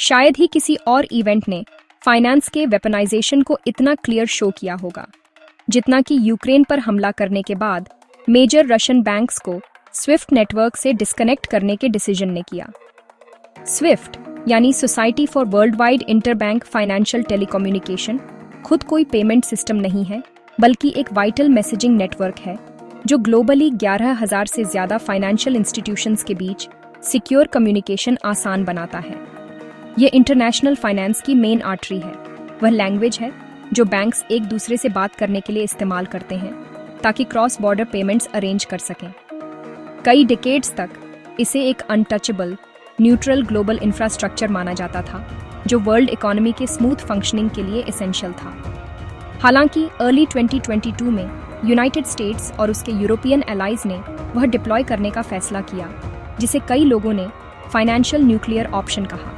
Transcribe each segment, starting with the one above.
शायद ही किसी और इवेंट ने फाइनेंस के वेपनाइजेशन को इतना क्लियर शो किया होगा जितना कि यूक्रेन पर हमला करने के बाद मेजर रशियन बैंक्स को स्विफ्ट नेटवर्क से डिस्कनेक्ट करने के डिसीजन ने किया। स्विफ्ट यानी society for world wide interbank financial telecommunication खुद कोई पेमेंट सिस्टम नहीं है, बल्कि एक वाइटल मैसेजिंग नेटवर्क है जो ग्लोबली 11,000 से ज्यादा फाइनेंशियल इंस्टीट्यूशंस के बीच सिक्योर कम्युनिकेशन आसान बनाता है। ये इंटरनेशनल फाइनेंस की मेन आर्टरी है, वह लैंग्वेज है जो बैंक्स एक दूसरे से बात करने के लिए इस्तेमाल करते हैं ताकि क्रॉस बॉर्डर पेमेंट्स अरेंज कर सकें। कई डिकेड्स तक इसे एक अनटचेबल न्यूट्रल ग्लोबल इंफ्रास्ट्रक्चर माना जाता था जो वर्ल्ड इकोनॉमी के स्मूथ फंक्शनिंग के लिए एसेंशियल था। हालांकि अर्ली 2022 में यूनाइटेड स्टेट्स और उसके यूरोपियन एलाइज ने वह डिप्लॉय करने का फैसला किया, जिसे कई लोगों ने फाइनेंशियल न्यूक्लियर ऑप्शन कहा।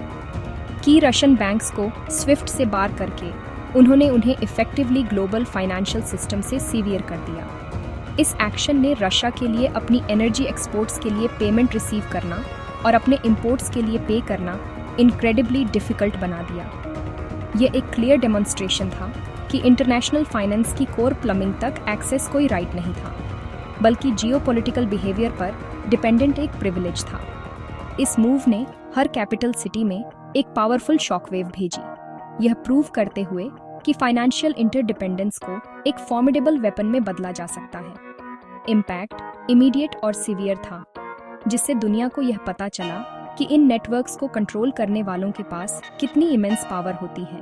की रशियन बैंक्स को स्विफ्ट से बार करके उन्होंने उन्हें इफेक्टिवली ग्लोबल फाइनेंशियल सिस्टम से सीवियर कर दिया। इस एक्शन ने रशिया के लिए अपनी एनर्जी एक्सपोर्ट्स के लिए पेमेंट रिसीव करना और अपने इंपोर्ट्स के लिए पे करना इनक्रेडिबली डिफिकल्ट बना दिया। यह एक क्लियर डेमोन्स्ट्रेशन था कि इंटरनेशनल फाइनेंस की कोर प्लम्बिंग तक एक्सेस कोई राइट नहीं था, बल्कि जियोपॉलिटिकल बिहेवियर पर डिपेंडेंट एक प्रिविलेज था। इस मूव ने हर कैपिटल सिटी में एक पावरफुल शॉकवेव भेजी, यह प्रूव करते हुए कि फाइनेंशियल इंटरडिपेंडेंस को एक फॉर्मिडेबल वेपन में बदला जा सकता है। इम्पैक्ट इमीडिएट और सीवियर था, जिससे दुनिया को यह पता चला कि इन नेटवर्क्स को कंट्रोल करने वालों के पास कितनी इमेंस पावर होती है।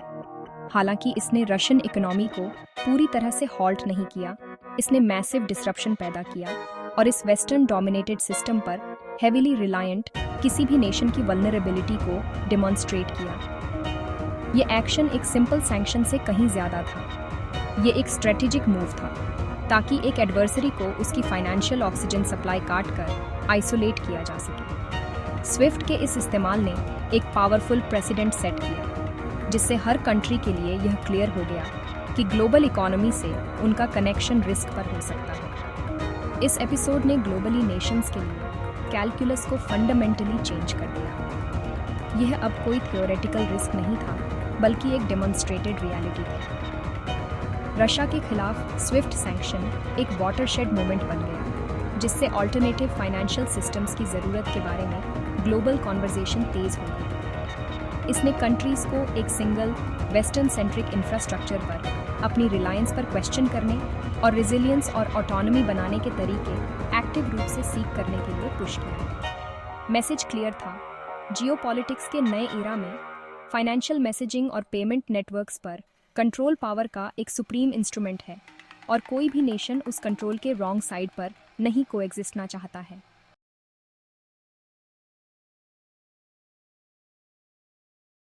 हालांकि इसने रशियन इकोनॉमी को पूरी तरह से हॉल्ट नहीं किया, इसने मैसिव डिसरप्शन पैदा किया और इस वेस्टर्न डोमिनेटेड सिस्टम पर हेविली रिलायंट किसी भी नेशन की वल्नरेबिलिटी को डेमोन्स्ट्रेट किया। ये एक्शन एक सिंपल सैंक्शन से कहीं ज्यादा था। ये एक स्ट्रेटेजिक मूव था ताकि एक एडवर्सरी को उसकी फाइनेंशियल ऑक्सीजन सप्लाई काट कर आइसोलेट किया जा सके। स्विफ्ट के इस इस्तेमाल ने एक पावरफुल प्रेसिडेंट सेट किया, जिससे हर कंट्री के लिए यह क्लियर हो गया कि ग्लोबल इकोनॉमी से उनका कनेक्शन रिस्क पर हो सकता है। इस एपिसोड ने ग्लोबली नेशंस के लिए कैलकुलस को फंडामेंटली चेंज कर दिया। यह अब कोई थियोरेटिकल रिस्क नहीं था, बल्कि एक डेमोन्स्ट्रेटेड रियलिटी थी। रशिया के खिलाफ स्विफ्ट सैंक्शन एक वाटरशेड मोमेंट बन गया, जिससे अल्टरनेटिव फाइनेंशियल सिस्टम्स की ज़रूरत के बारे में ग्लोबल कॉन्वर्सेशन तेज हो गई। इसने कंट्रीज़ को एक सिंगल वेस्टर्न सेंट्रिक इंफ्रास्ट्रक्चर पर अपनी रिलायंस पर क्वेश्चन करने और रेजिलियंस और ऑटोनॉमी बनाने के तरीके एक्टिव रूप से सीख करने के लिए पुश किया। मैसेज क्लियर था, जियोपॉलिटिक्स के नए एरा में फाइनेंशियल मैसेजिंग और पेमेंट नेटवर्क्स पर कंट्रोल पावर का एक सुप्रीम इंस्ट्रूमेंट है और कोई भी नेशन उस कंट्रोल के रॉन्ग साइड पर नहीं कोएग्जिस्ट ना चाहता है।